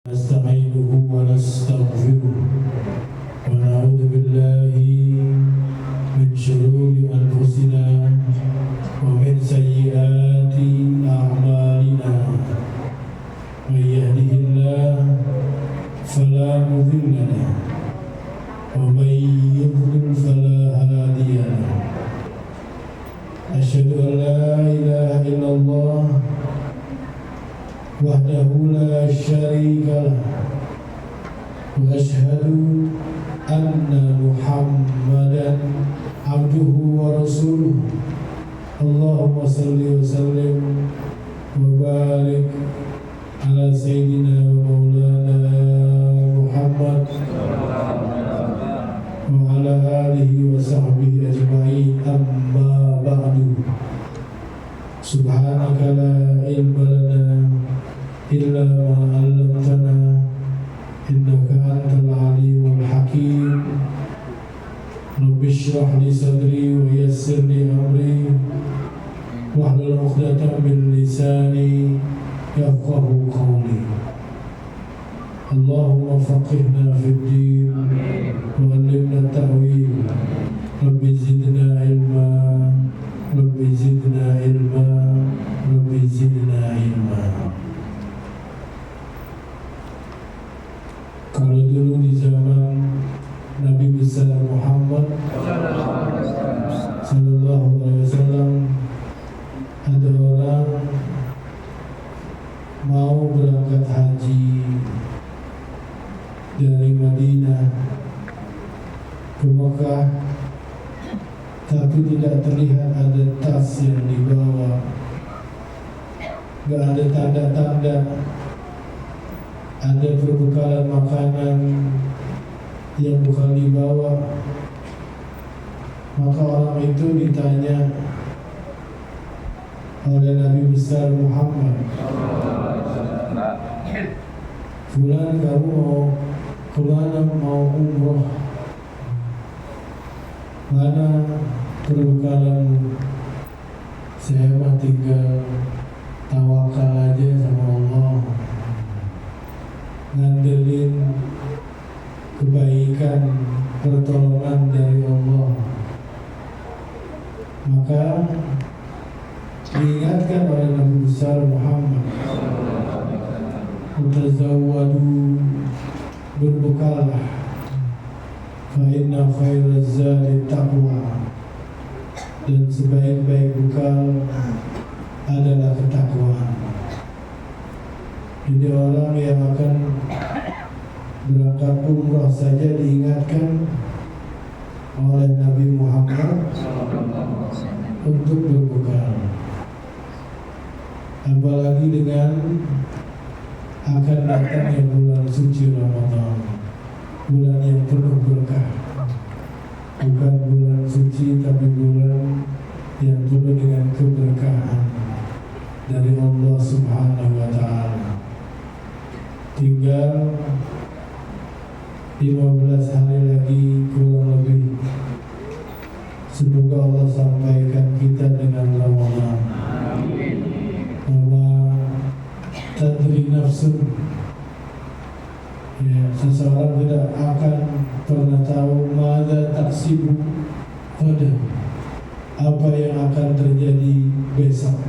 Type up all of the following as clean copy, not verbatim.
نستعينه ونستغفره ونعوذ بالله من شرور أنفسنا ومن سيئات أعمالنا من يهده الله فلا مضل له ومن يضلل فلا هادي له أشهد أن لا إله إلا الله وحده لا شريك له وأشهد أن محمدا عبده ورسوله اللهم صل وسلم وبارك على سيدنا ومولانا محمد وعلى آله وصحبه أجمعين أما بعد سبحانك لا علم لنا إلا ما علمتنا إنك أنت العليم الحكيم رب اشرح لي صدري ويسر لي أمري واحلل عقدة من لساني يفقه قولي اللهم فقهنا في الدين وعلمنا التأويل رب زدنا علما رب زدنا علما رب زدنا علما. Kalau dulu di zaman Nabi besar Muhammad Sallallahu Alaihi Wasallam ada orang mau berangkat haji dari Madinah ke Mekah, tapi tidak terlihat ada tas yang dibawa, gak ada tanda-tanda ada perbekalan makanan yang bukan dibawa. Maka orang itu ditanya oleh Nabi besar Muhammad, "Fulan, kamu mau kemana? Mau umroh? Mana perbekalanmu?" "Saya mah tinggal tawakal aja sama Allah, ngandelin kebaikan, pertolongan dari Allah." Maka diingatkan oleh Nabi besar Muhammad, "Tazawwadu, berbekallah, fa inna khairaz zadi taqwa, dan sebaik-baik bekal adalah ketakwaan." Jadi orang yang akan berangkat umrah saja diingatkan oleh Nabi Muhammad untuk berbekal, apalagi dengan akan datangnya bulan suci Ramadan, bulan yang penuh berkah. Bukan bulan suci, tapi bulan yang penuh dengan keberkahan dari Allah Subhanahu wa Ta'ala. Tinggal 15 hari lagi kurang lebih. Semoga Allah sampaikan kita dengan Ramadan. Wa tadri nafsun, ya, seseorang tidak akan pernah tahu mada taksibu pada apa yang akan terjadi besok.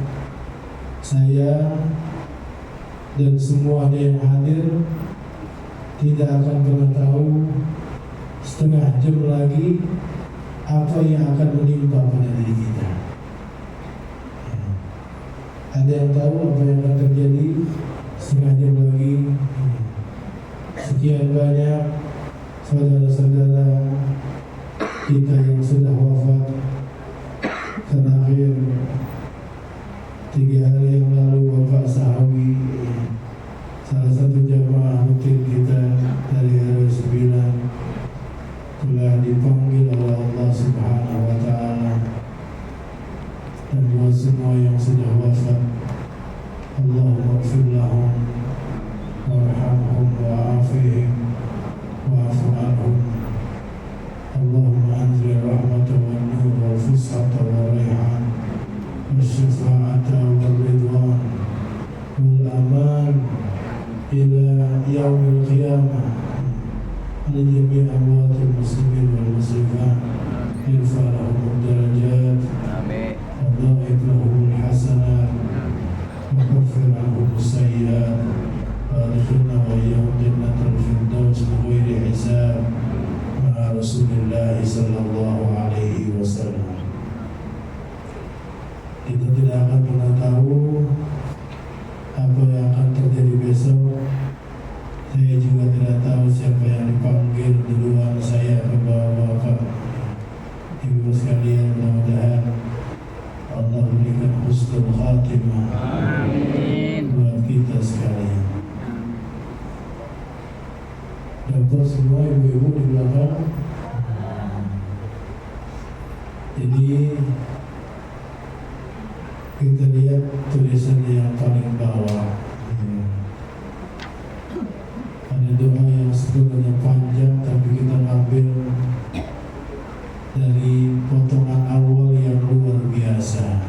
Saya dan semuanya yang hadir tidak akan pernah tahu setengah jam lagi apa yang akan menimpa pada diri kita. Ada yang tahu apa yang akan terjadi setengah jam lagi? Sekian banyak saudara-saudara kita yang sudah wafat. Terakhir 3 hari yang lalu Bapak Sahawi, salah satu jamaah rutin kita dari RW 9, telah dipanggil oleh Allah Subhanahu wa Ta'ala. Dan buat semua yang sudah wafat, Allahumma ighfir lahum warhamhum wa'afihim wa'afu anhum. Allahumma anzil rahmata wa nur wal fusata wa rayhan wa syafa'ata wa ridwan wal aman ila yaum yaumil qiyamah li jami' amwatil muslimin wal muslimat irfa lahum darajat Amin. وضاعف لهم الحسنات وكفر عنهم السيئات وادخلنا وإياهم جنة الفردوس بغير حساب مع رسول الله صلى الله عليه وسلم. Kita tidak akan pernah tahu apa yang akan terjadi besok. Saya juga tidak tahu siapa yang dipanggil duluan, saya atau bapak-bapak. Ibu sekalian, mudah-mudahan Allah berikan husnul khatimah buat kita sekalian. Dapat semua ibu-ibu di belakang. Jadi kita lihat tulisan yang paling bawah. Ada doa yang sebenarnya panjang, tapi kita ngambil dari potongan awal yang luar biasa.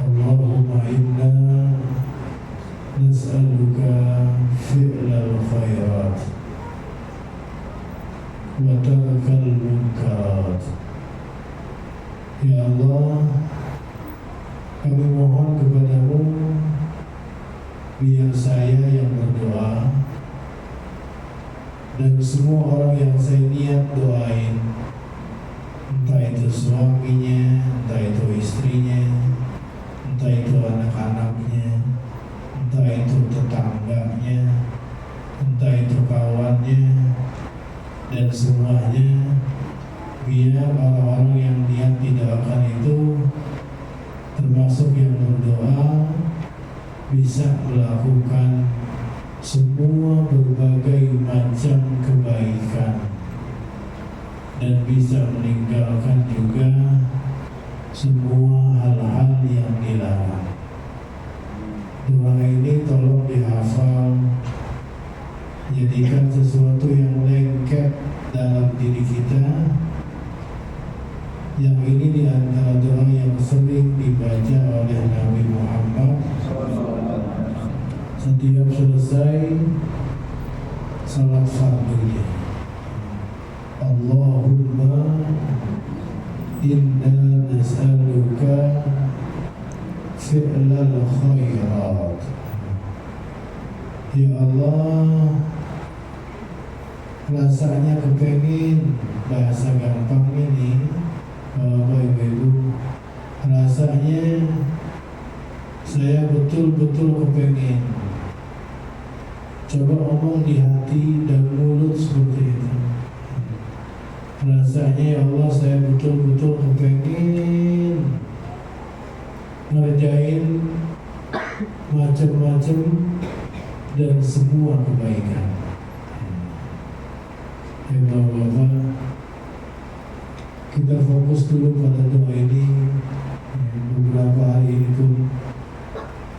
Allahumma inna nas'aluka fi'lal khairat wa tarkal munkarat. Ya Allah, kami mohon kepadamu biar saya yang berdoa dan semua orang yang saya niat doain, entah itu suaminya, entah itu istrinya, entah itu anak-anaknya, entah itu tetangganya, entah itu kawannya, dan semuanya, biar orang-orang yang niat didoakan itu termasuk yang berdoa bisa melakukan semua berbagai macam kebaikan dan bisa meninggalkan juga semua hal-hal yang dilarang. Doa ini tolong dihafal, jadikan sesuatu yang lengket dalam diri kita. Yang ini di antara doa yang sering dibaca oleh Nabi Muhammad setiap selesai salat fardunya. Allahumma inna nas'aluka fi'lal khairat. Ya Allah, rasanya kepengin, bahasa gampang ini Bapak Ibu, rasanya saya betul-betul kepengin. Coba omong di hati dan mulut seperti itu. Rasanya ya Allah, saya betul-betul kepengin ngerjain macam-macam dan semua kebaikan. Ya Bapak, kita fokus dulu pada doa ini. Beberapa hari ini pun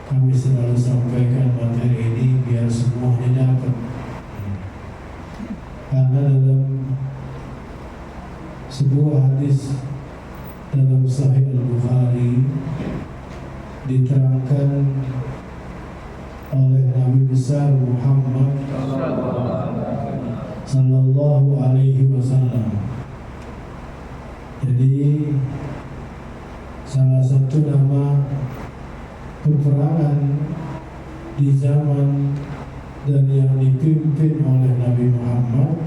kami selalu sampaikan materi ini biar semuanya dapat. Karena dalam sebuah hadis dalam Sahih Al-Bukhari diterangkan oleh Nabi besar Muhammad sallallahu alaihi wasallam. Jadi salah satu nama peperangan di zaman dan yang dipimpin oleh Nabi Muhammad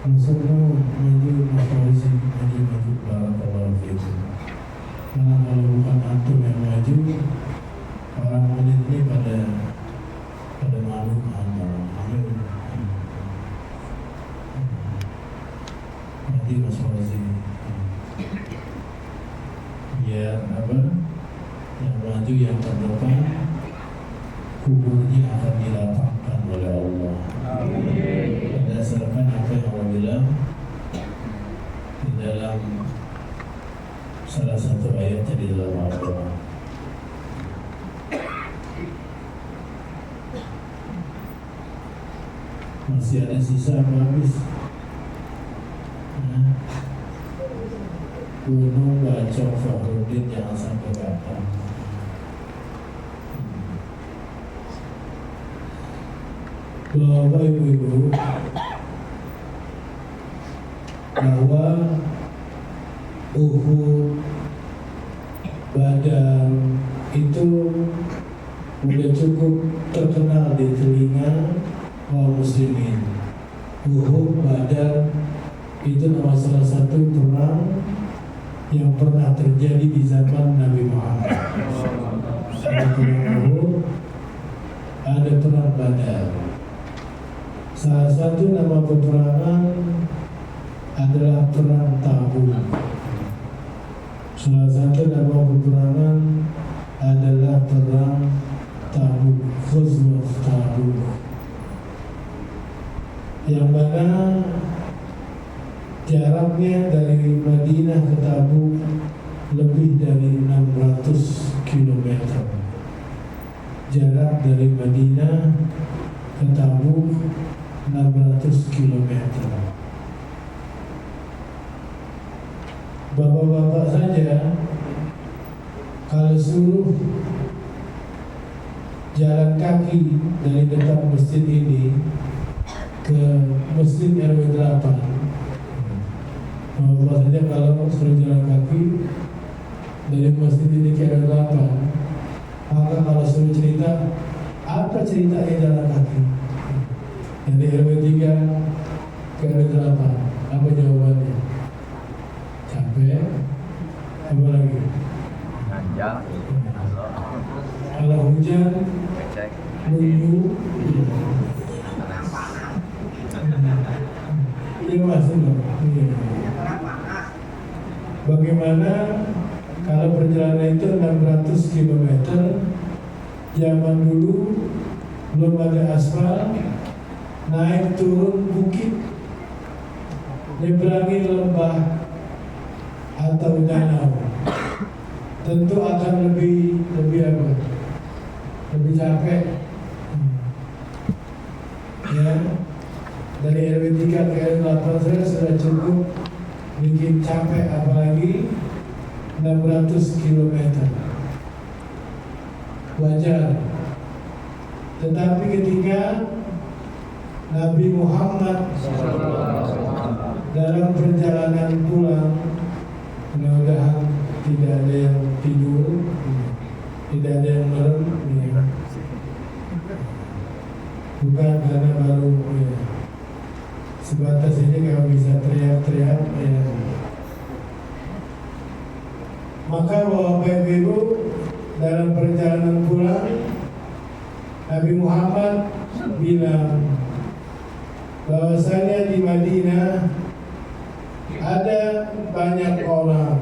Maksudnya maju polisi maju barakallahu fiikum. Karena kalau bukan antum yang maju, orang menit ini pada malu maju Mas Fauzi. Biar apa? Yang maju yang terdepan kuburnya akan dilapangkan oleh Allah. Berdasarkan apa yang Allah bilang di dalam salah satu ayat di dalam Al-Quran. Masih ada sisa apa habis? Gunung Bacok Fahru Nurdin jangan sampai gatal. Bapak Ibu, bahwa Uhud, Badar itu udah cukup terkenal di telinga kaum muslimin. Uhud, Badar itu nama salah satu perang yang pernah terjadi di zaman Nabi Muhammad. Ada perang Uhud, ada perang Badar. Salah satu nama peperangan adalah perang Tabuk. Salah satu nama peperangan adalah perang Tabuk, Ghazwat Tabuk, yang mana jaraknya dari Madinah ke Tabuk lebih dari 600 km. Jarak dari Madinah ke Tabuk 600 km. Bapak-bapak saja kalau suruh jalan kaki dari dekat masjid ini ke masjid RW 8, bapak saja kalau suruh jalan kaki dari masjid ini ke RW 8, maka kalau suruh cerita, apa ceritanya jalan kaki dari RW 3 ke RW 8, apa jawabannya? Capek, apa lagi? Ganjal. Kalau hujan, nunggu. Ini masih loh. Bagaimana kalau perjalanan itu 600 km, zaman dulu belum ada aspal, naik turun bukit, nyeberangi lembah atau danau, tentu akan lebih apa? Lebih capek. Ya, dari RW 3 ke RW 8 saya sudah cukup bikin capek, apalagi 600 km. Wajar. Tetapi ketika Nabi Muhammad dalam perjalanan pulang, mudah-mudahan tidak ada yang tidur, tidak ada yang merem, ya. Bukan karena baru ya, sebatas ini kalau bisa teriak-teriak, ya. Maka Bapak Ibu, dalam perjalanan pulang, Nabi Muhammad bilang bahwasanya di Madinah ada banyak orang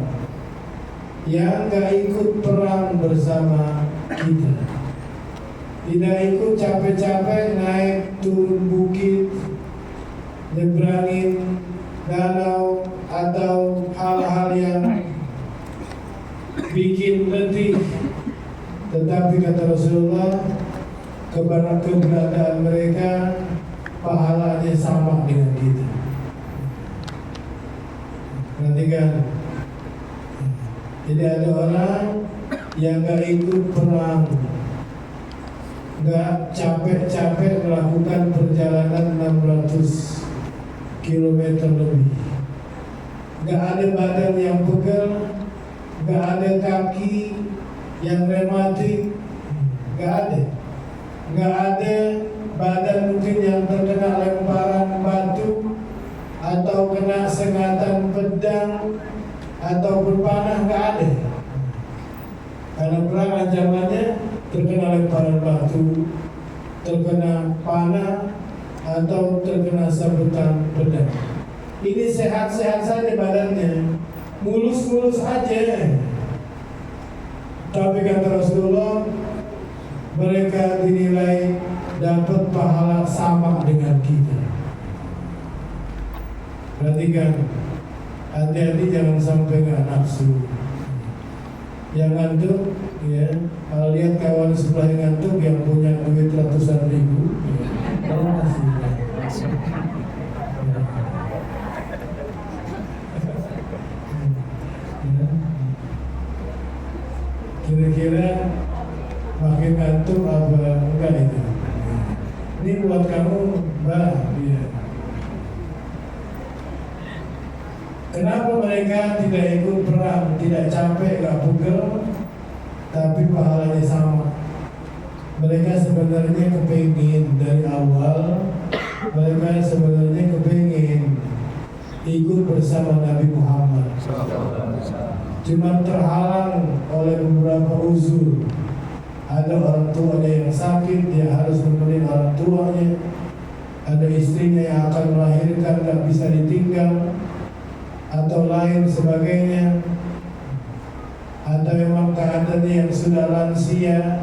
yang gak ikut perang bersama kita, tidak ikut capek-capek naik turun bukit, nyebrangin danau atau hal-hal yang bikin letih. Tetapi kata Rasulullah, keberadaan mereka pahalanya sama dengan kita. Perhatikan, tidak ada orang yang gak ikut perang, gak capek-capek melakukan perjalanan 600 km lebih. Gak ada badan yang pegel, gak ada kaki yang rematik, gak ada. Gak ada badan mungkin yang terkena lemparan batu atau kena sengatan pedang atau berpanah, gak ada. Karena perang ancamannya terkena lemparan batu, terkena panah, atau terkena sabetan pedang. Ini sehat-sehat saja badannya, mulus-mulus aja. Tapi kata Rasulullah, mereka dinilai dapat pahala sama dengan kita. Perhatikan, hati-hati jangan sampai nggak nafsu. Yang ngantuk, ya, kalau lihat kawan sebelah yang ngantuk yang punya duit ratusan ribu, ya, kira makin ngantuk apa enggak itu. Ini buat kamu, Mbak. Ya. Kenapa mereka tidak ikut perang, tidak capek, gak pegel, tapi pahalanya sama? Mereka sebenarnya kepingin dari awal, mereka sebenarnya kepingin ikut bersama Nabi Muhammad. Cuma terhalang oleh beberapa uzur. Ada orang tuanya yang sakit, dia harus menemani orang tuanya. Ada istrinya yang akan melahirkan, gak bisa ditinggal, atau lain sebagainya. Atau memang keadaannya yang sudah lansia,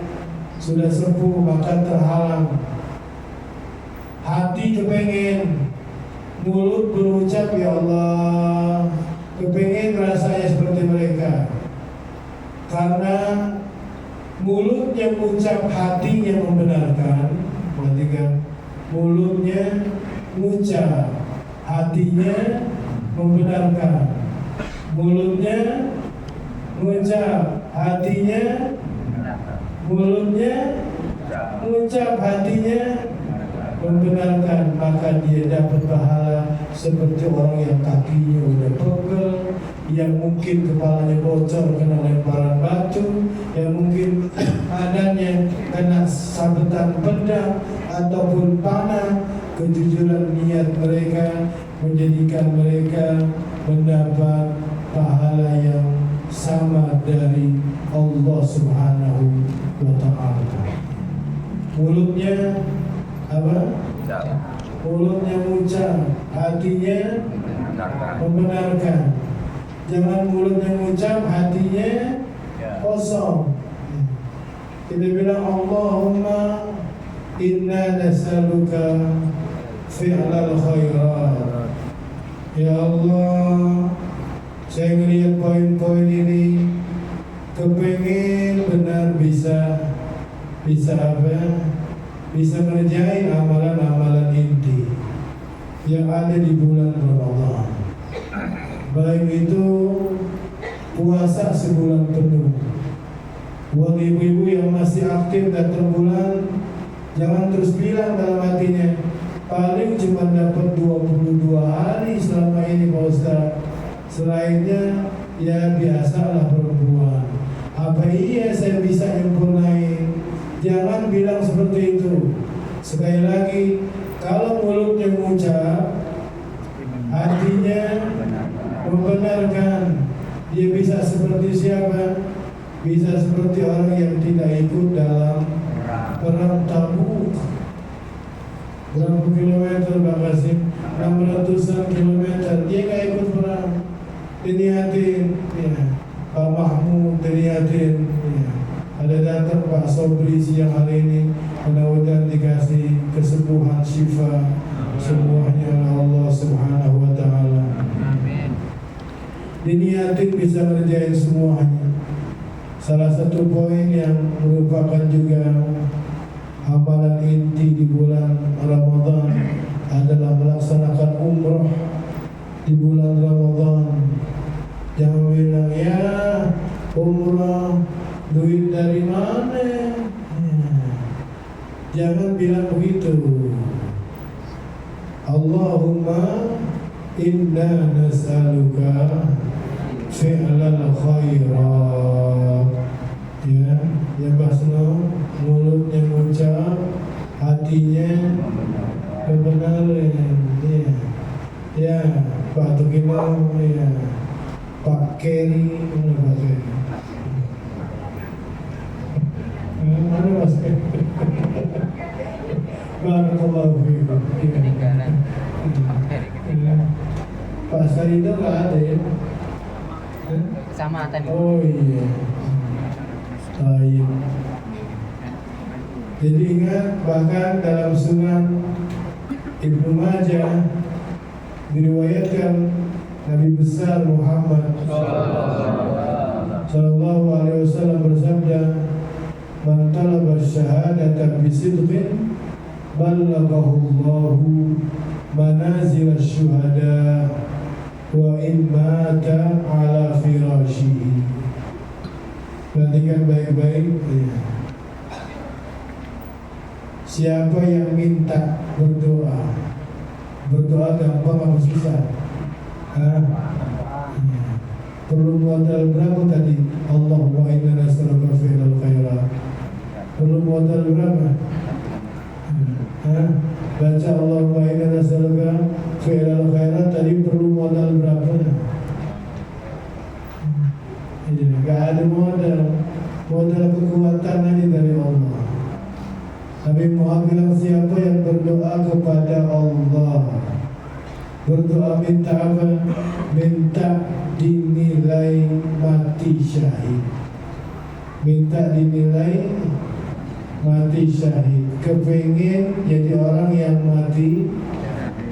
sudah sepuh, maka terhalang. Hati kepengen, mulut berucap ya Allah, kepengen rasanya seperti mereka. Karena mulutnya mengucap, hatinya membenarkan. Perhatikan, mulutnya mengucap, hatinya membenarkan. Mulutnya mengucap, hatinya, mulutnya mengucap, hatinya membenarkan, maka dia dapat pahala seperti orang yang kakinya udah pegel, yang mungkin kepalanya bocor kena lemparan batu, yang mungkin badannya kena sabetan pedang ataupun panah. Kejujuran niat mereka menjadikan mereka mendapat pahala yang sama dari Allah Subhanahu wa Ta'ala. Mulutnya apa? Mulutnya mengucap, hatinya membenarkan. Jangan mulutnya mengucap, hatinya kosong. Kita bilang Allahumma inna nas'aluka fi'lal khairat. Ya Allah, saya melihat poin-poin ini, kepengen benar bisa apa? Bisa mengerjain amalan-amalan inti yang ada di bulan Ramadan. Baik itu puasa sebulan penuh. Buat ibu-ibu yang masih aktif datang bulan, jangan terus bilang dalam hatinya, paling cuma dapat 22 hari selama ini Pak Ustaz. Selainnya ya biasalah perempuan. Apa iya saya bisa nyempurnain? Jangan bilang seperti itu. Sekali lagi, kalau mulutnya mengucap, hatinya membenarkan, dia bisa seperti siapa? Bisa seperti orang yang tidak ikut dalam perang Tabuk. Berapa kilometer Pak Kasim? 600-an kilometer. Dia nggak ikut perang. Diniatin, ya. Pak Mahmud diniatin, ya. Ada datang Pak Sobri siang hari ini, mudah-mudahan dikasih kesembuhan, syifa semuanya oleh Allah Subhanahu wa Ta'ala. Diniatin bisa ngerjain semuanya. Salah satu poin yang merupakan juga amalan inti di bulan Ramadan adalah melaksanakan umrah di bulan Ramadan. Jangan bilang ya umrah duit dari mana? Jangan bilang begitu. Allahumma inna nas'aluka fi'lal khairat. Ya, yang Basno mulutnya mengucap, hatinya kebenaran. Ya, ya Pak Tukino, ya Pak Keri, Pak Keri. Mana Mas Keri? Barakallahu fiikum. Pak Sarido nggak ada ya? Sama tadi. Oh iya. Baik. Jadi ingat, bahkan dalam Sunan Ibnu Majah diriwayatkan Nabi besar Muhammad Sallallahu Alaihi Wasallam bersabda, "Man talaba syahadata bisidqin, ballaghahu Allahu manazil asy-syuhada wa in mata ala firashihi." Perhatikan baik-baik ya. Siapa yang minta berdoa, berdoa gampang apa susah? Perlu modal berapa tadi? Allahumma inna nas'aluka fi'lal khairat. Perlu modal berapa? Baca Allahumma inna nas'aluka fi'lal khairat tadi perlu modal berapa? Gak ada modal. Modal kekuatan aja dari Allah. Nabi Muhammad bilang siapa yang berdoa kepada Allah, berdoa minta apa? Minta dinilai mati syahid. Minta dinilai mati syahid. Kepengen jadi orang yang mati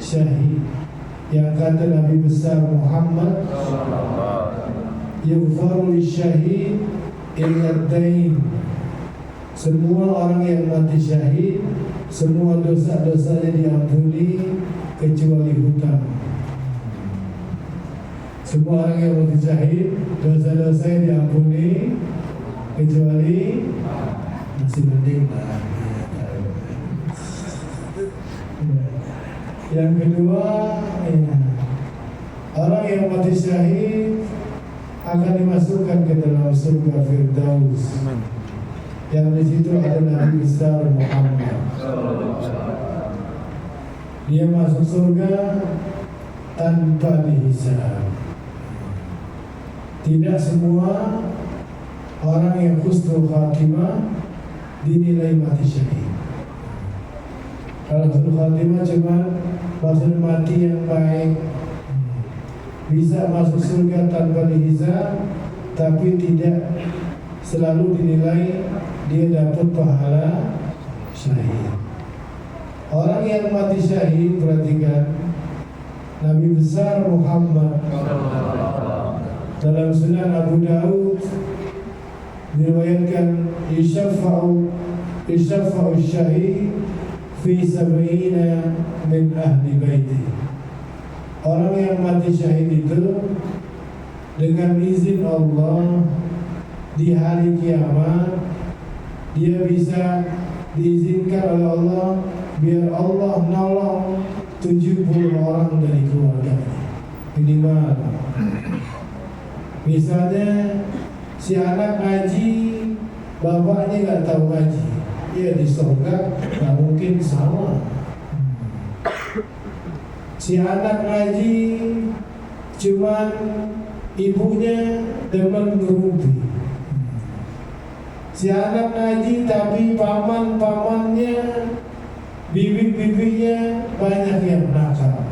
syahid. Yang kata Nabi besar Muhammad, yughfaru lisyahid illa dain. Semua orang yang mati syahid, semua dosa-dosanya diampuni kecuali hutang. Semua orang yang mati syahid, dosa-dosanya diampuni kecuali masih mending lah. Yang kedua, orang yang mati syahid akan dimasukkan ke dalam surga Firdaus. Yang di situ ada Nabi besar Muhammad. Dia masuk surga tanpa dihisab. Tidak semua orang yang husnul khatimah dinilai mati syahid. Kalau husnul khatimah cuma maksud mati yang baik, bisa masuk surga tanpa dihisab, tapi tidak selalu dinilai dia dapat pahala syahid. Orang yang mati syahid, perhatikan Nabi besar Muhammad dalam Sunan Abu Daud diriwayatkan yushafa'u syahid fi sab'ina min ahli baiti. Orang yang mati syahid itu dengan izin Allah di hari kiamat dia bisa diizinkan oleh Allah biar Allah nolong 70 orang dari keluarganya minimal. Misalnya si anak ngaji, bapaknya nggak tahu ngaji, ya di surga nggak mungkin sama. Si anak ngaji, cuman ibunya demen ngerumpi. Si anak ngaji tapi paman-pamannya, bibi-bibinya banyak yang nakal.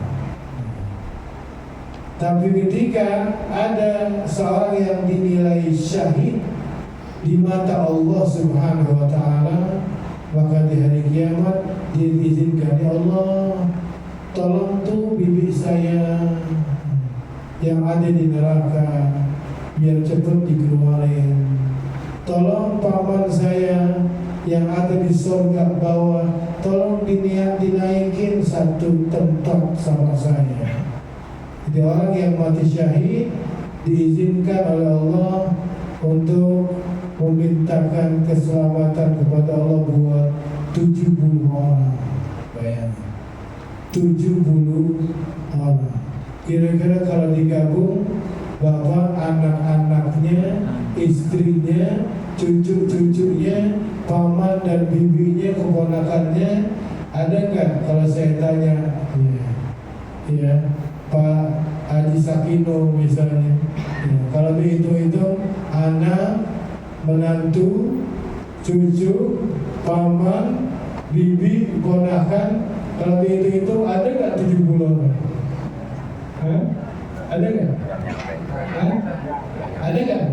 Tapi ketika ada seorang yang dinilai syahid di mata Allah Subhanahu wa ta'ala, maka di hari kiamat dia diizinkan, ya Allah, tolong tuh bibi saya yang ada di neraka biar cepat dikeluarin. Tolong paman saya yang ada di surga bawah, tolong dinaikin satu tempat sama saya. Jadi orang yang mati syahid diizinkan oleh Allah untuk memintakan keselamatan kepada Allah buat 70 orang. Bayangin, 70 orang. Kira-kira kalau digabung, bapak, anak-anaknya, istrinya, cucu-cucunya, paman dan bibinya, keponakannya, ada nggak? Kalau saya tanya, ya, Pak Haji Sakino misalnya, ya, kalau dihitung-hitung, anak, menantu, cucu, paman, bibi, keponakan, kalau dihitung-hitung, ada nggak 70 orang? Ada nggak? Ada nggak?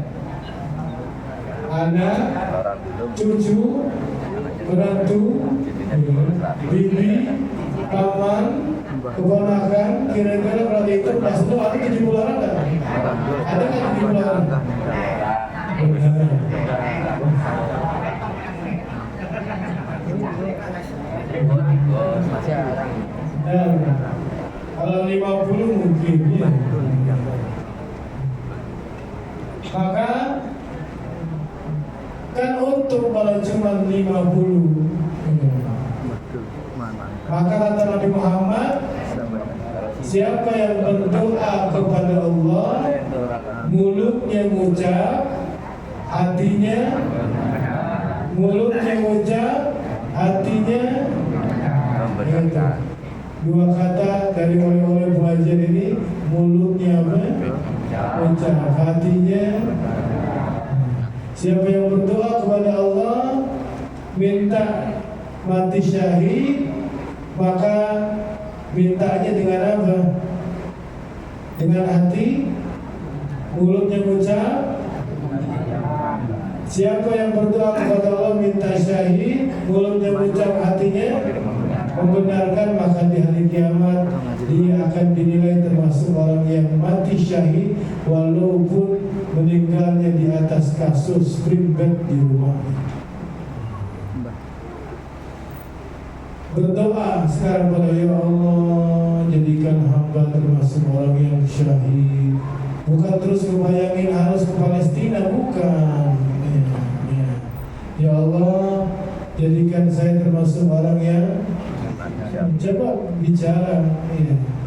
Anak, cucu, menantu, bibi, paman, keponakan, kira-kira kalau dihitung pas itu ada 70 orang nggak? Ada nggak 70 orang? Kalau 50 mungkin ya. Maka untuk malah cuma 50. Maka kata Nabi Muhammad, siapa yang berdoa kepada Allah, mulutnya mengucap, hatinya gitu. Dua kata dari oleh-oleh belajar ini, mulutnya mengucap, hatinya. Siapa yang berdoa kepada Allah, minta mati syahid, maka mintanya dengan apa? Dengan hati, mulutnya mengucap. Siapa yang berdoa kepada Allah minta syahid, mulutnya mengucap, hatinya membenarkan, maka di hari kiamat dia akan dinilai termasuk orang yang mati syahid walaupun meninggalnya di atas kasus spring bed di rumah. Berdoa sekarang pada, ya Allah, jadikan hamba termasuk orang yang syahid. Bukan terus ngebayangin harus ke Palestina, bukan. Ya Allah, jadikan saya termasuk orang yang coba bicara,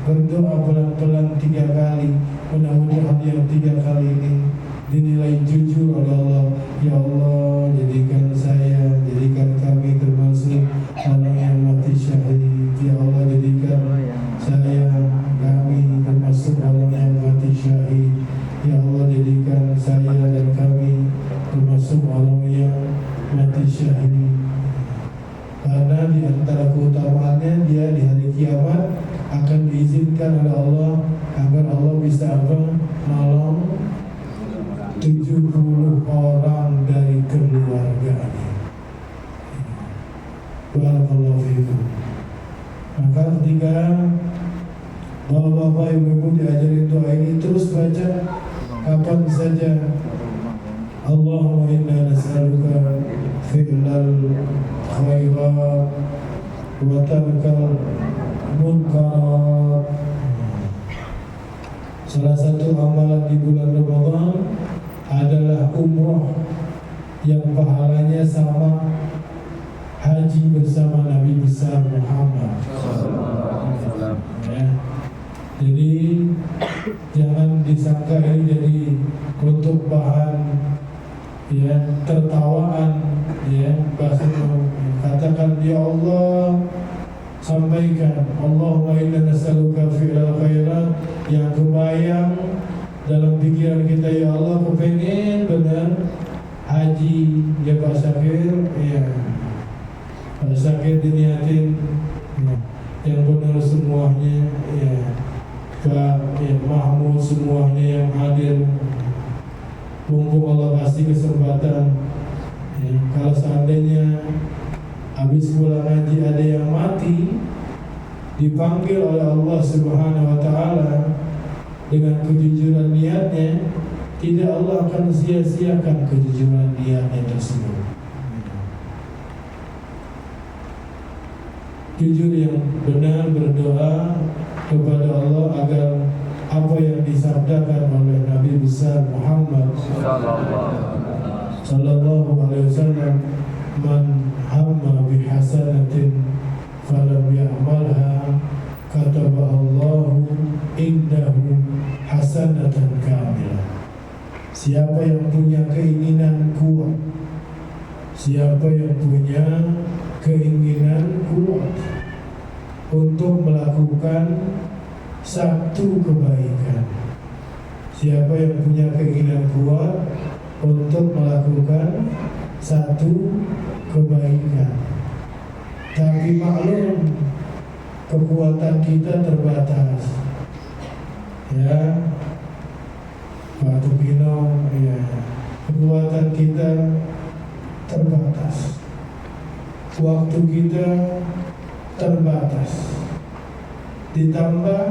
berdoa pelan-pelan 3 kali. Mudah-mudahan yang 3 kali ini dinilai jujur oleh Allah. Ya Allah, jadikan kami termasuk orang yang mati syahid. Ya Allah, jadikan kami termasuk orang yang mati syahid. Ya Allah, jadikan saya dan kami termasuk orang yang mati syahid. Karena di antara keutamaannya, dia di hari kiamat akan diizinkan oleh Allah agar Allah bisa nolong 70 orang dari keluarganya. Barakallahu fiikum. Maka ketika bapak-bapak, ibu-ibu diajarin doa ini, terus baca kapan saja. Allahumma inna nas'aluka fi'lal khairat wa tarkal munkarat. Salah satu amalan di bulan Ramadan adalah umroh yang pahalanya sama haji bersama Nabi besar Muhammad. Ya. Jadi jangan disangka ini jadi untuk bahan tertawaan, bahkan katakan, ya Allah, sampaikan Allahumma inna nas'aluka fi'lal khairat, yang kebayang dalam pikiran kita, ya Allah, kepengen benar haji, ya Pak Syakir, Pak Syakir diniatin yang benar semuanya, Pak Mahmud semuanya yang hadir. Mumpung Allah kasih kesempatan, kalau seandainya habis pulang haji ada yang mati, dipanggil oleh Allah Subhanahu wa Ta'ala dengan kejujuran niatnya, tidak, Allah akan sia-siakan kejujuran niatnya tersebut. Jujur yang benar berdoa kepada Allah agar apa yang disabdakan oleh Nabi besar Muhammad sallallahu alaihi wasallam, man hamma bihasanatin falam ya'malha katabahallahu indahu hasanatan kamilah. Siapa yang punya keinginan kuat, siapa yang punya keinginan kuat untuk melakukan satu kebaikan, siapa yang punya keinginan kuat untuk melakukan satu kebaikan, tapi maklum kekuatan kita terbatas, Pak Tukino, kekuatan kita terbatas, waktu kita terbatas, ditambah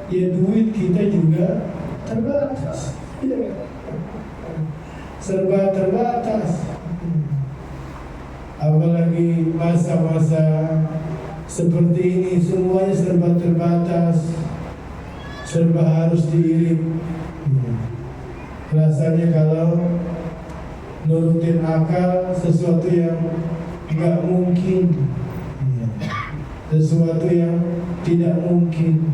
duit kita juga terbatas, serba terbatas. Apalagi masa-masa seperti ini, semuanya serba terbatas, serba harus diirit. Rasanya kalau nurutin akal sesuatu yang nggak mungkin, sesuatu yang tidak mungkin.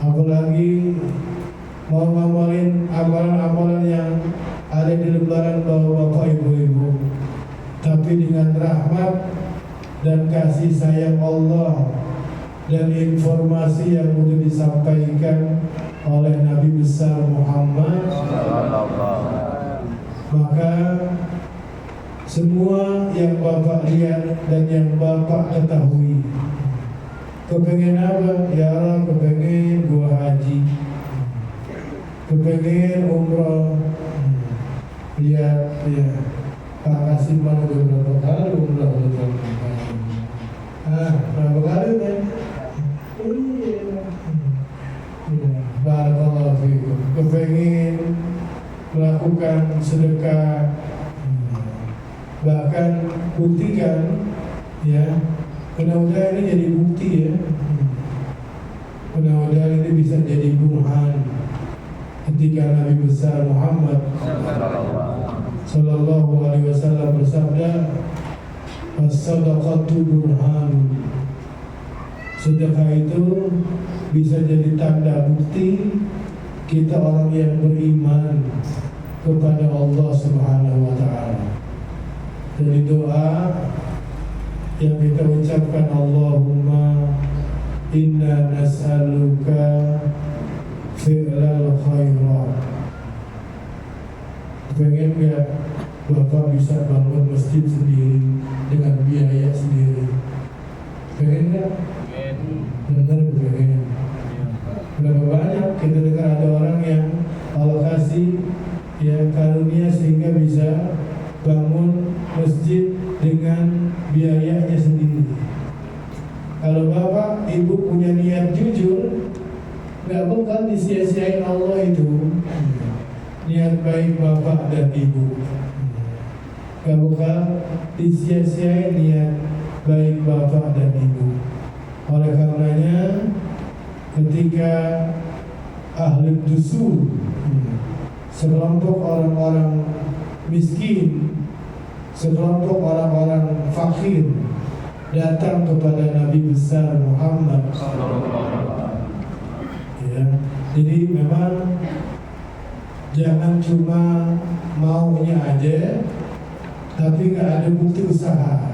Apalagi mau ngamalin amalan-amalan yang ada di lembaran bapak ibu-ibu, tapi dengan rahmat dan kasih sayang Allah dan informasi yang sudah disampaikan oleh Nabi besar Muhammad, maka semua yang Bapak lihat dan yang Bapak ketahui, kepengen apa? Ya Allah, kepengen gua haji, kepengen umroh. Lihat ya, Pak Kasim mana beberapa kali umroh berapa kali kan? Iya, barakallahu fiikum. Kepengen melakukan sedekah, bahkan buktikan ya, mudah-mudahan ini jadi bukti ya, mudah-mudahan ini bisa jadi burhan ketika Nabi besar Muhammad Sallallahu Alaihi Wasallam bersabda, as-sadaqatu burhan. Sedekah itu bisa jadi tanda bukti kita orang yang beriman kepada Allah Subhanahu wa taala. Dari doa yang kita ucapkan, Allahumma inna nas'aluka fi'lal khairat. Pengen gak Bapak bisa bangun masjid sendiri dengan biaya sendiri? Pengen gak? Benar pengen. Berapa banyak kita dengar ada orang yang Allah kasih ya karunia sehingga bisa bangun masjid dengan biayanya sendiri. Kalau Bapak Ibu punya niat jujur, gak bakal disia-siain Allah itu niat baik Bapak dan Ibu. Gak bakal disia-siain niat baik Bapak dan Ibu. Oleh karenanya ketika ahli dusun, sekelompok orang-orang miskin, sekelompok orang-orang fakir datang kepada Nabi besar Muhammad, ya, jadi memang jangan cuma maunya aja tapi nggak ada bukti usaha,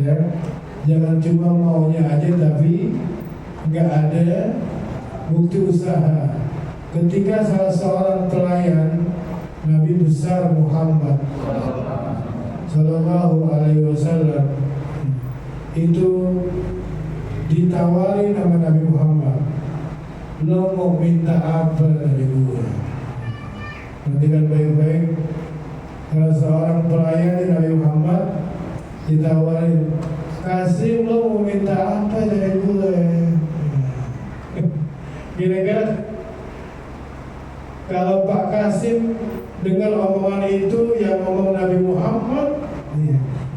ya. Jangan cuma maunya aja tapi nggak ada bukti usaha. Ketika salah seorang pelayan Nabi besar Muhammad Sallallahu Alaihi Wasallam itu ditawari nama Nabi Muhammad, lo mau minta apa dari gue? Perhatikan baik-baik. Kalau seorang pelayan Nabi Muhammad ditawarin, Kasim, lo mau minta apa dari gue? Kira-kira kalau Pak Kasim dengar omongan itu yang ngomong Nabi Muhammad,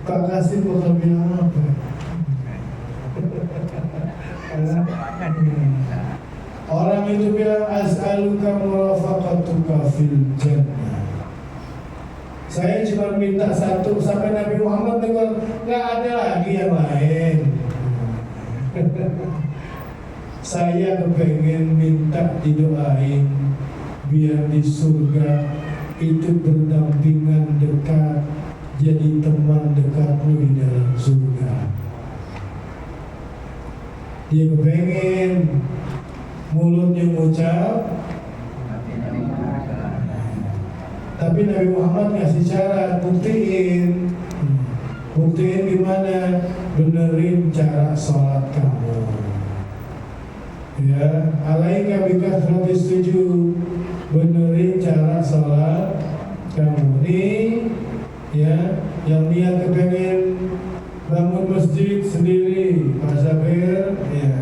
Pak Kasim bakal bilang apa? Orang itu bilang, as'aluka murafaqatuka fil jannah. Saya cuma minta satu, sampai Nabi Muhammad dengar, nggak ada lagi yang lain. Saya kepengen minta didoain biar di surga itu berdampingan dekat, jadi teman dekatmu di dalam surga. Dia kepengen mulutnya ngucap, tapi Nabi Muhammad ngasih cara, buktiin gimana? Benerin cara sholat kamu. Ya, alaika bikasratis sujud, benerin cara sholat kamu. Nih, ya, yang niat kepengen bangun masjid sendiri, Pak Sabir, ya.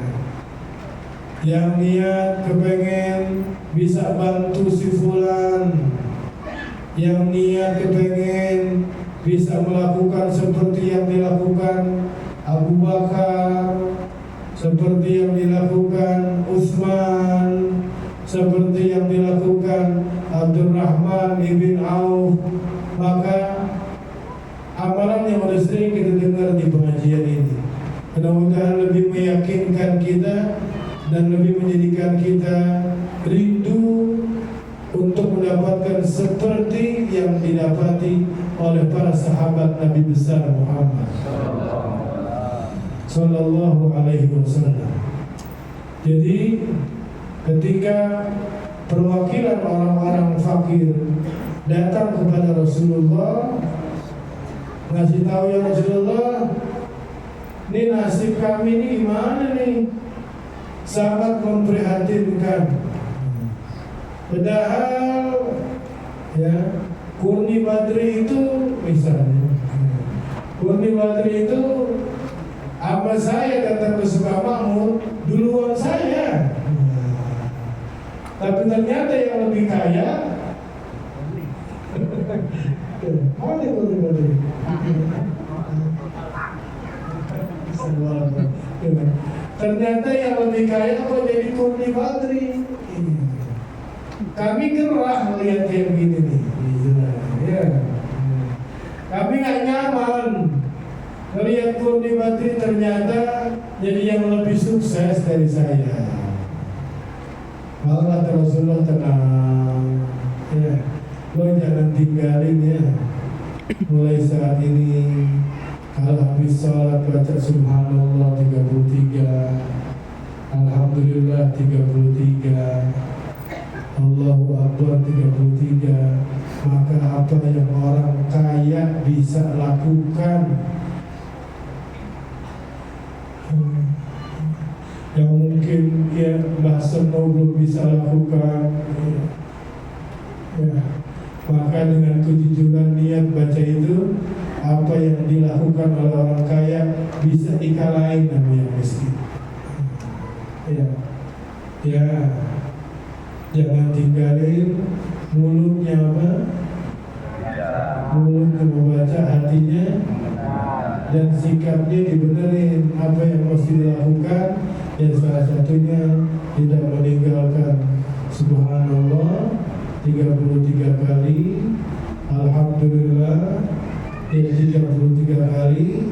Yang niat kepengen bisa bantu si fulan, yang niat kepengen bisa melakukan seperti yang dilakukan Abu Bakar, seperti yang dilakukan Utsman, seperti yang dilakukan Abdurrahman ibn Auf, maka amalan yang sudah sering kita dengar di pengajian ini mudah-mudahan lebih meyakinkan kita dan lebih menjadikan kita rindu untuk mendapatkan seperti yang didapati oleh para sahabat Nabi besar Muhammad Sallallahu Alaihi Wasallam. Jadi ketika perwakilan orang-orang fakir datang kepada Rasulullah, ngasih tahu, ya Rasulullah, ini nasib kami ini gimana nih? Sangat memprihatinkan. Padahal ya Kurni Badri itu misalnya, Kurni Badri itu sama saya datang ke Sukamakmur duluan saya. Tapi ternyata yang lebih kaya mana Kurni Badri? Ternyata yang lebih kaya kok jadi Kurni Badri. Kami gerah melihat yang gini nih. Ya. Kami nggak nyaman melihat Kurni Badri ternyata jadi yang lebih sukses dari saya. Malah Rasulullah tenang. Ya. Lo jangan tinggalin ya. Mulai saat ini kalau habis sholat baca Subhanallah 33, Alhamdulillah 33, Allahu Akbar 33. Maka apa yang orang kaya bisa lakukan yang mungkin ya Mbah Seno belum bisa lakukan ya. Maka dengan kejujuran niat baca itu, apa yang dilakukan oleh orang kaya bisa dikalahin sama yang miskin. Ya, ya, jangan tinggalin mulutnya apa? Mulutnya membaca, hatinya dan sikapnya dibenerin. Apa yang mesti dilakukan? Ya salah satunya tidak meninggalkan Subhanallah 33 kali, Alhamdulillah 33 kali,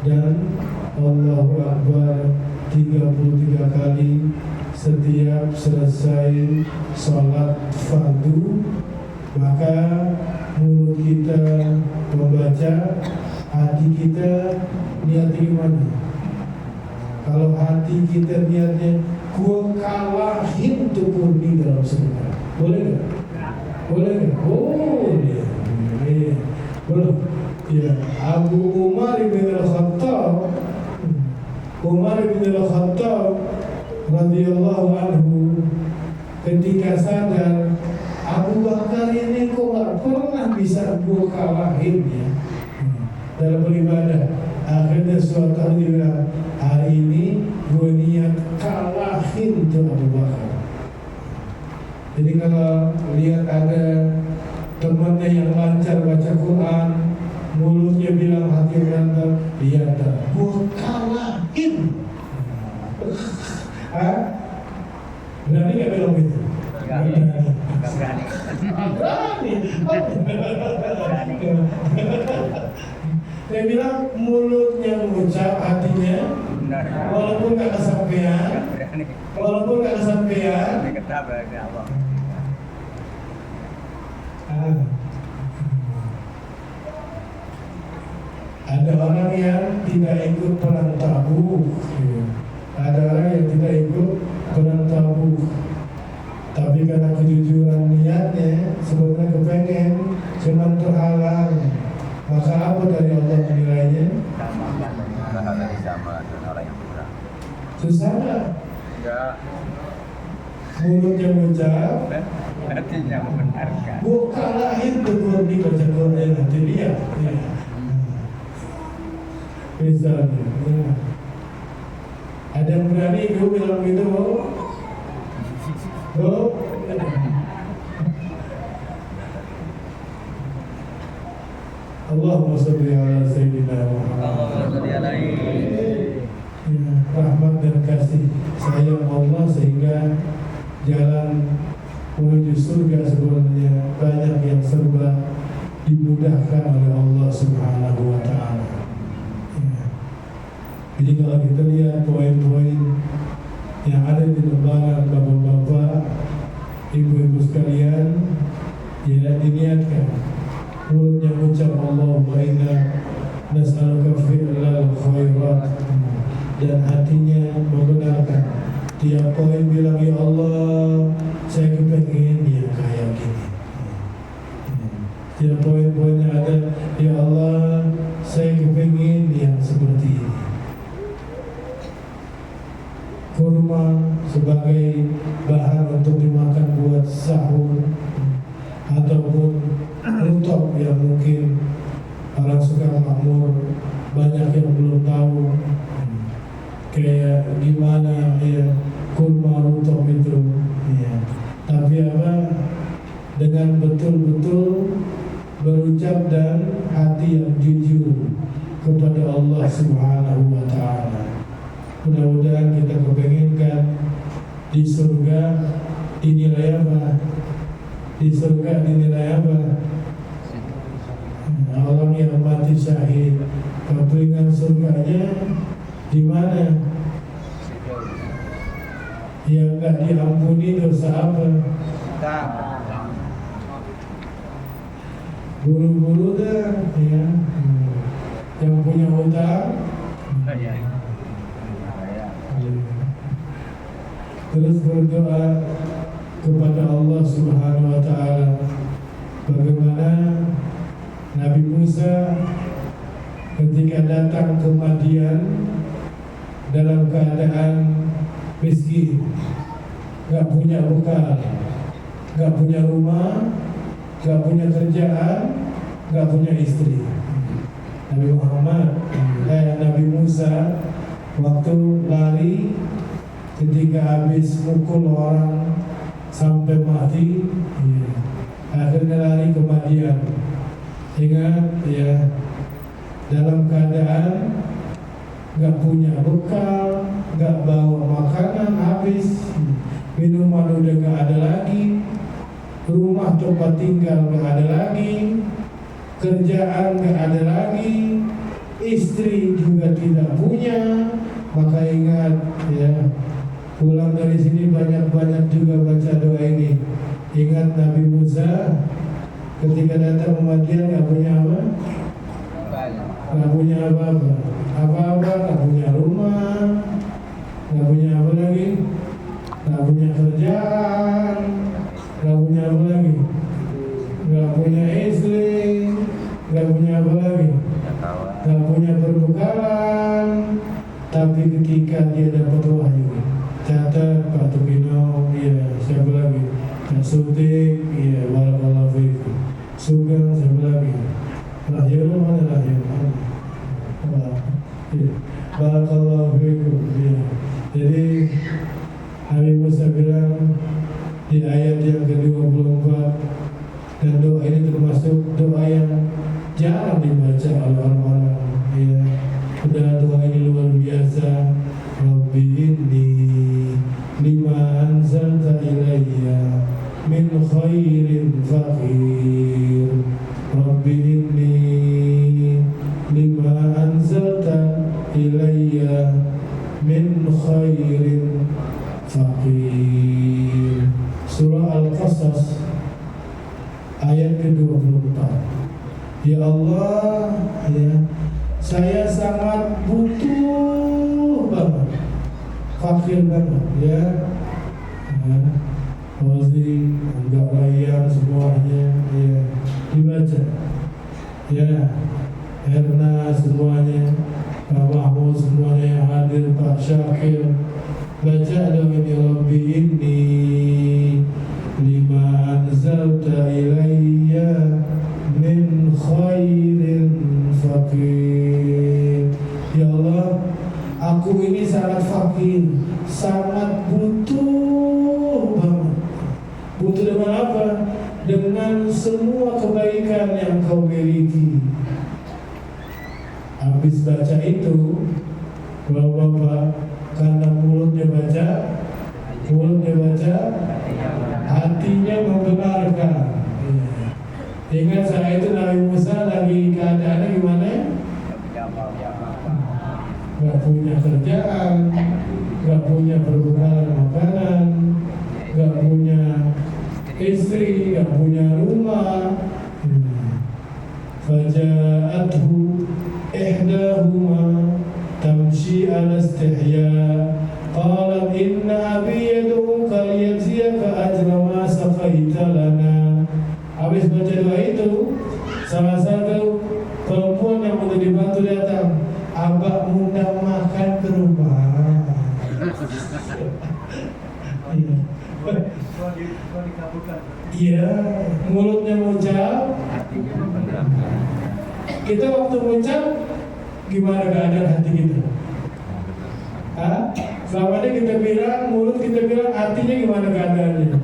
dan Allahu Akbar 33 kali setiap selesai sholat fardu. Maka mulut kita membaca, hati kita niatnya gimana? Kalau hati kita niatnya gua kalahin tuh Kurni dalam sebentar, boleh nggak? Boleh nggak? Boleh. Boleh. Ya, Abu Umar bin Al-Khattab, Umar bin Al-Khattab radhiyallahu anhu, ketika sadar Abu Bakar ini kok nggak pernah bisa gua kalahin ya dalam beribadah, akhirnya suatu hari dia bilang, hari ini gue niat kalahin tuh Abu Bakar. Jadi kalau lihat ada temannya yang lancar baca Quran, mulutnya bilang hati berantem, lihat gue kalahin. Berani nggak bilang gitu? Berani. Dia bilang mulutnya mengucap, hatinya walaupun nggak kesampaian, ada orang yang tidak ikut perang Tabuk, ada orang yang tidak ikut perang Tabuk, tapi karena kejujuran niatnya sebenarnya kepengen, cuman terhalang. Maka apa dari Allah menilainya? Sama dengan orang yang kurang. Susah nggak? Enggak. Mulutnya mengucap, Hatinya membenarkan. gua kalahin tuh Kurni baca Quran, nanti lihat. Ya. Misalnya, ya. Ada yang berani gue bilang gitu, Allahumma sholli ala sayyidina Muhammad. Ya, rahmat dan kasih sayang Allah sehingga jalan menuju surga sebenarnya banyak yang serba dimudahkan oleh Allah Subhanahu wa Ta'ala. Ya. Jadi kalau kita lihat poin-poin yang ada di lembaran bapak-bapak, ibu-ibu sekalian, ya diniatkan mulutnya ucap Allahumma inna nas'aluka fi'lal khairat, dan hatinya membenarkan tiap poin bilang ya Allah saya kepengen yang kayak gini. Tiap poin-poinnya ada ya Allah saya kepengen yang seperti ini. Kurma sebagai bahan untuk dimakan buat sahur, ataupun rutab yang mungkin orang suka makmur banyak yang belum tahu kayak gimana ya kurma rutab itu ya. Tapi apa, dengan betul-betul berucap dan hati yang jujur kepada Allah Subhanahu wa Ta'ala. Mudah-mudahan kita kepenginkan di surga dinilai apa? Di surga dinilai apa? Orang yang mati syahid, kepingan surganya di mana? Yang enggak diampuni dosa apa? Buru-buru dah, ya. Yang punya hutang. Terus berdoa kepada Allah Subhanahu wa Ta'ala, bagaimana Nabi Musa ketika datang ke Madian dalam keadaan miskin, gak punya bekal, gak punya rumah, gak punya kerjaan, gak punya istri. Nabi Musa waktu lari ketika habis mukul orang sampai mati, ya, akhirnya lari ke Madian. Ingat ya, dalam keadaan gak punya bekal, gak bawa makanan habis, minuman udah gak ada lagi, rumah tempat tinggal gak ada lagi, kerjaan gak ada lagi, istri juga tidak punya. Maka ingat ya, pulang dari sini banyak-banyak juga baca doa ini. Ingat Nabi Musa ketika datang ke Madian gak punya apa? Gak punya apa-apa. Apa-apa, gak punya rumah, gak punya apa lagi? Gak punya kerjaan, gak punya apa lagi? Gak punya istri, gak punya apa lagi? Gak punya perbekalan. Tapi ketika dia dapat wahyu, catat Pak Tupino, ya siapa lagi? Pak Sutik, ya barakallahu fiikum. Sugeng, siapa lagi? Lahir mana lahir? Barakallahu fiikum. Ya. Jadi Nabi Musa bilang di ayat yang ke-24, dan doa ini termasuk doa yang jarang dibaca oleh orang-orang. Ya. Padahal doa ini luar biasa. Rabbi inni lima anzalta ilayya min khairin faqir. Rabbi inni lima anzalta ilayya min khairin faqir. Surah Al-Qasas ayat ke-24. Ya Allah, ya, saya sangat butuh banget, fakir banget, ya. Fauzi, enggak layan semuanya, ya. Dibaca, ya. Erna semuanya, Pak Mahmud semuanya yang hadir, Pak Syakir, baca doa ini. Rabbi inni lima anzalta ilayya min khairin fakir. Ya Allah, aku ini sangat fakir, sangat butuh banget. Butuh dengan apa? Dengan semua kebaikan yang kau miliki. Habis baca itu, bapak-bapak, karena mulutnya baca, hatinya membenarkan. Ingat saya itu Nabi Musa lagi keadaannya gimana? Gak punya kerjaan, gak punya perbekalan makanan, gak punya istri, gak punya rumah. Faja'athu ihdahuma tamshi ala istihya qalat inna abi yad'uka liyajziyaka ajra ma saqaita lana. Habis baca doa itu, salah satu perempuan yang mau dibantu datang, abang undang makan ke rumah. Iya, mulutnya mengucap. Kita waktu mengucap, gimana keadaan hati kita? Selama ini kita bilang, mulut kita bilang, hatinya gimana keadaannya?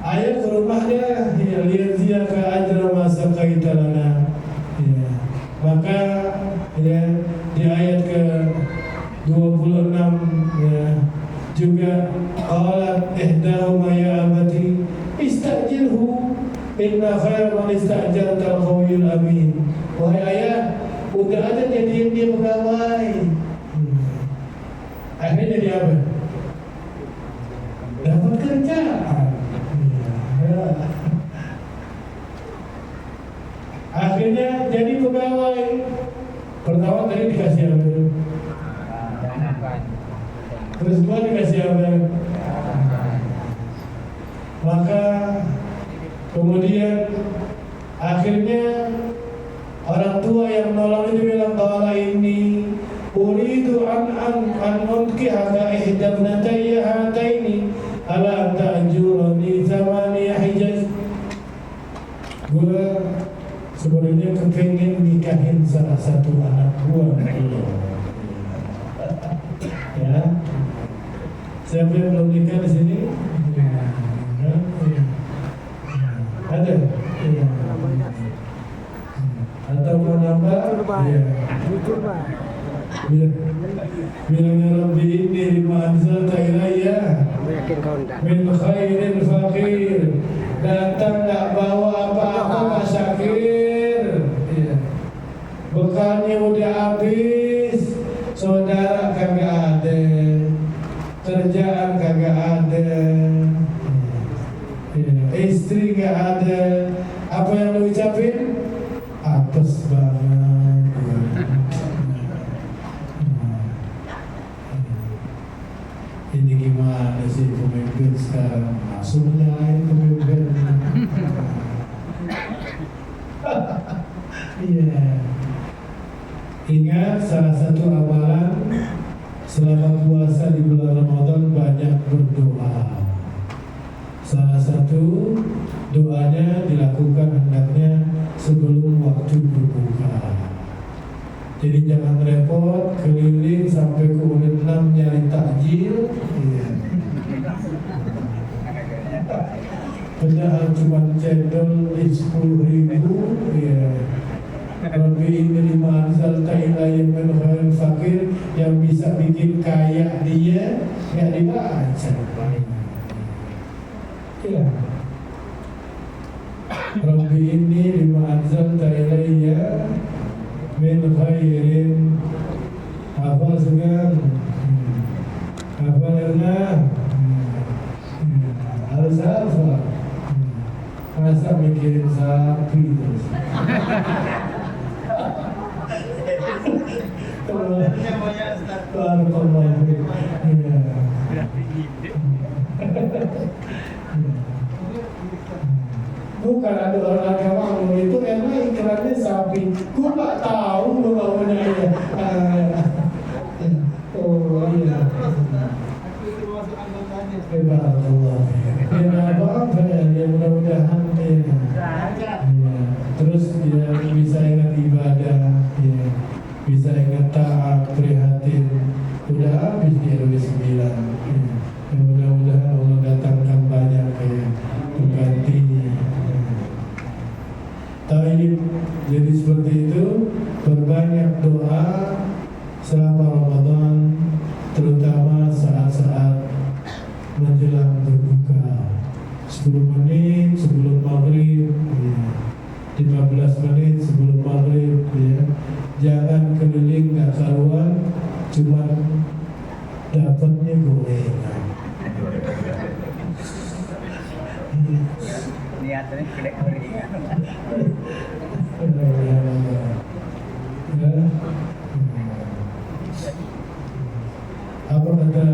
Ayo ke rumahnya, ya, lihat dia ke ajra masa kaitalana. Ya. Maka ya, di ayat ke 26 ya, juga qalat ihdahuma ya abati istajilhu inna khairan man istajarta al-qawiyyul amin. Wahai ayah, udah aja jadiin dia pegawai. Akhirnya jadi apa? Dapat kerjaan. Akhirnya jadi pegawai. Pertama tadi dikasih apa? Terus gua dikasih apa? Maka kemudian akhirnya orang tua yang nolong itu bilang qala inni uridu an unkihaka ihdabnatayya hataini ala ta'jurani thamaniya hijaz. Gua sebenarnya kepengen nikahin salah satu anak gua. Ya, siapa yang belum nikah di sini? Ya. Ada? Ya. Atau mau nambah? Ya. Bilangnya Rabbi inni lima anzalta ilayya min khairin fakir. Datang gak bawa apa-apa Pak Syakir. Ya. Bekalnya udah habis. Saudara kagak ada, kerjaan kagak ada, istri gak ada. Apa yang lu ucapin? Apes banget. Ini gimana sih pemimpin sekarang? Langsung nyalain pemimpin. Iya. Ingat, salah satu amalan selama puasa di bulan Ramadan banyak berdoa. Salah satu doanya dilakukan hendaknya sebelum waktu berbuka. Jadi jangan repot keliling sampai ke unit 6 nyari takjil. Iya. Padahal cuma cendol 10.000. Iya. Rabbi ini lima anzalta ilayya min khairin fakir, yang bisa bikin kaya dia nggak dibaca. Ya. Rabbi ini lima anzalta ilayya min khairin. Hafal segan, hafal erna, harus hafal. Masa mikirin sapi terus. Bukan ada orang agama ngomong itu karena iklannya sapi. Gue nggak tahu lu baunya ya. Oh iya. Hebat Allah. Apa ya, mudah-mudahan ya. Terus dia bisa ingat ibadah, ya. Bisa ingat taat, prihatin. Udah habis di RW 9 ya. Mudah-mudahan Allah datangkan banyak ya, penggantinya ya. Taib. Jadi seperti itu, berbanyak doa selama Ramadan, terutama saat-saat menjelang berbuka. 10 menit sebelum maghrib, ya. 15 menit sebelum maghrib, ya. Jangan keliling nggak karuan, cuman dapatnya gorengan. Niatnya gede gorengan. Apa kata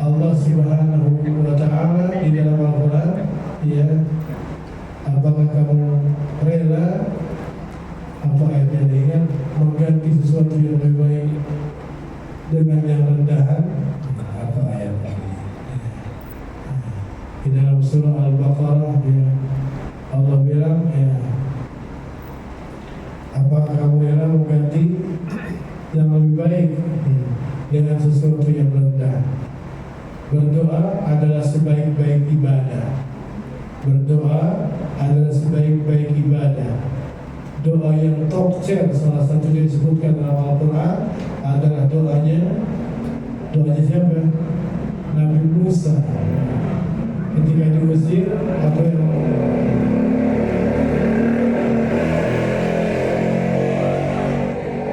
Allah Subhanahu wa Ta'ala di dalam Al-Quran? Ya, apakah kamu rela, apa ayatnya dengan mengganti sesuatu yang lebih baik dengan yang rendahan? Apa ayatnya? Di dalam surah Al-Baqarah, ya, Allah bilang, ya, apakah kamu rela mengganti yang lebih baik dengan sesuatu yang rendah? Berdoa adalah sebaik-baik ibadah. Berdoa adalah sebaik-baik ibadah. Doa yang top tier, salah satu yang disebutkan dalam Al-Quran adalah doanya siapa? Nabi Musa. Ketika diusir, apa yang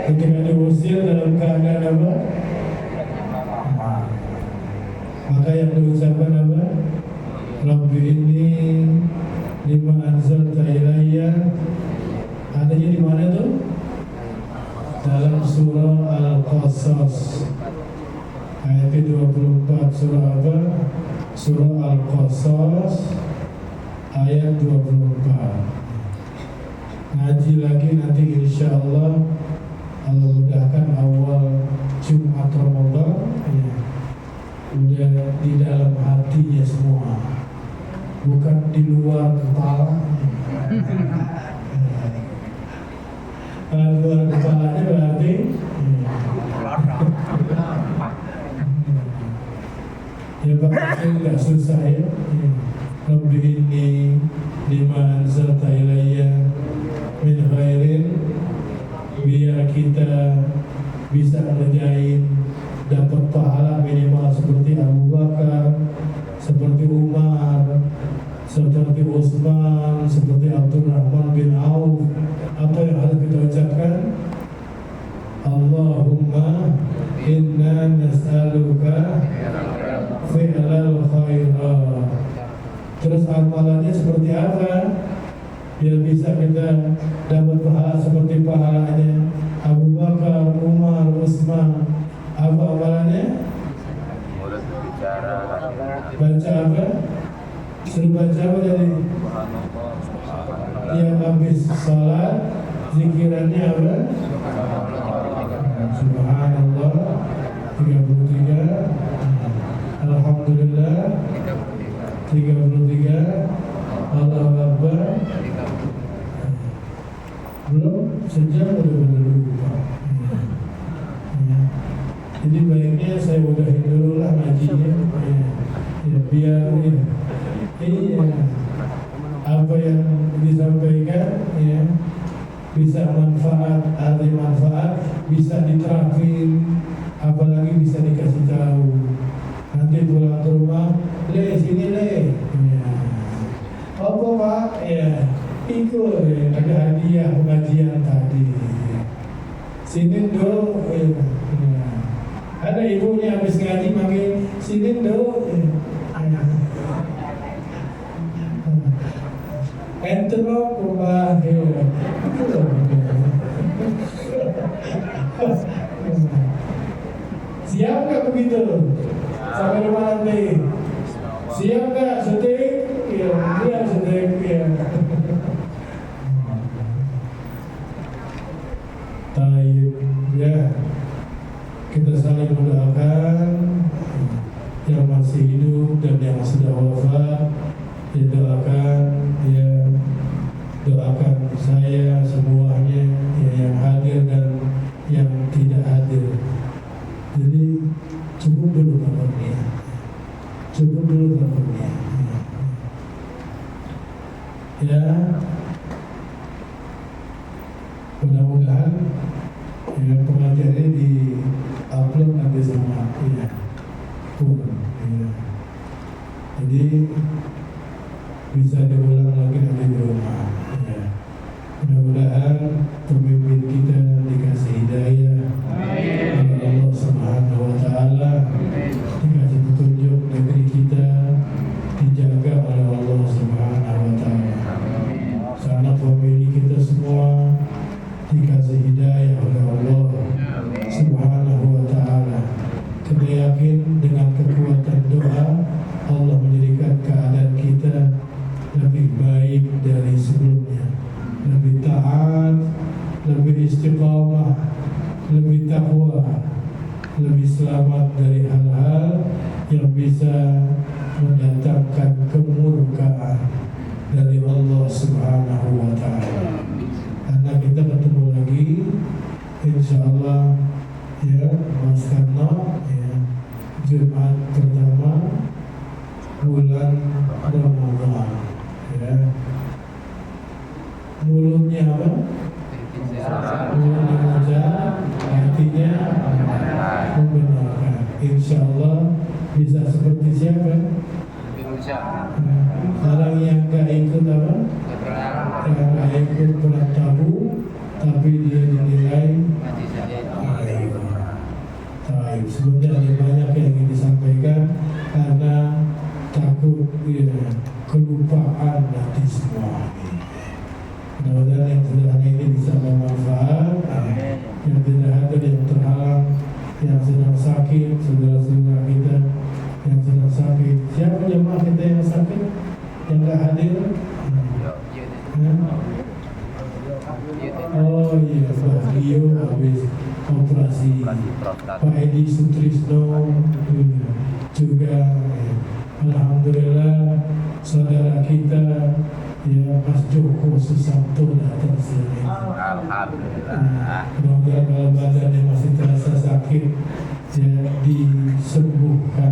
ketika diusir dalam keadaan apa? Maka yang diucapkan apa? Rabbi inni lima anzalta ilayya. Adanya di mana tuh? Dalam surah Al-Qasas ayat 24. Surah apa? Surah Al-Qasas ayat 24. Ngaji lagi nanti insyaallah, Allah mudahkan awal Jumat Ramadan, ya. Udah di dalam hatinya semua, bukan di luar kepala. Kalau luar kepalanya berarti ya pasti nggak susah ya. Rabbi inni lima anzalta ilayya min khairin, biar kita bisa ngerjain dapat pahala minimal seperti Abu Bakar, seperti Umar, seperti Utsman, seperti Abdurrahman bin Auf. Apa yang harus kita ucapkan? Allahumma inna nas'aluka fi'lal khairat. Terus amalannya seperti apa? Biar bisa kita dapat pahala seperti pahalanya Abu Bakar, Umar, Utsman. Apa amalannya? Mulut bicara. Baca apa? Suruh baca apa tadi? Yang habis salat zikirannya apa? Subhanallah 33, Alhamdulillah 33, Allahu Akbar. Belum sejam udah lupa. Jadi baiknya saya udahin dulu lah ngajinya, ya, biar apa yang disampaikan, ya, bisa arti manfaat bisa diterapin, apalagi bisa dikasih tahu. Nanti pulang ke rumah, sini ya. Apa Pak? Ya, ikut, ya, ada hadiah pengajian tadi. Sini dong, ya. Ada ibunya habis ngaji manggil, sini dong. Ente lo rumah, siap nggak begitu? Sampai rumah nanti. Siap nggak syuting? Iya, dia syuting. Ya. Taib, ya. Kita saling mendoakan yang masih hidup dan yang sudah wafat. Ya, doakan saya semuanya, ya, yang hadir dan yang tidak hadir. Jadi cukup dulu kabarnya, ya. Mudah-mudahan ya, pengajian ini di upload nanti sama ya. Jadi bisa diulang lagi nanti di rumah. Ya. Mudah-mudahan pemimpin kita dikasih hidayah oleh Allah Subhanahu wa Ta'ala, dikasih petunjuk negeri kita dijaga oleh Allah Subhanahu wa Ta'ala. Karena pemilih kita semua dikasih hidayah oleh Allah Subhanahu wa Ta'ala. Kita yakin dengan kekuatan doa Allah menjadikan keadaan kita lebih baik dari sebelumnya, lebih taat, lebih istiqamah, lebih takwa, lebih selamat dari hal-hal yang bisa mendatangkan kemurkaan dari Allah Subhanahu wa Ta'ala. Karena kita ketemu lagi insyaallah ya Mas Karno ya, Jumat pertama bulan Ramadan ya. Mulutnya apa? Mulutnya mengucap, hatinya membenarkan. Insyaallah bisa seperti siapa? Orang yang gak ikut apa? Yang gak ikut perang tabu, tapi dia dinilai baik. Sebenarnya ada banyak yang ingin disampaikan karena takut ya, kelupaan nanti semua. Mudah-mudahan yang sederhana ini bisa bermanfaat. Yang tidak ada yang terhalang, yang sedang sakit, saudara-saudara kita yang sedang sakit. Siapa jemaah kita yang sakit, yang tak hadir? Oh iya, Pak Dio habis operasi. Pak Edi Sutrisno juga. Alhamdulillah saudara kita ya Mas Joko Susanto datang sini. Mudah-mudahan kalau badannya masih terasa sakit ya disembuhkan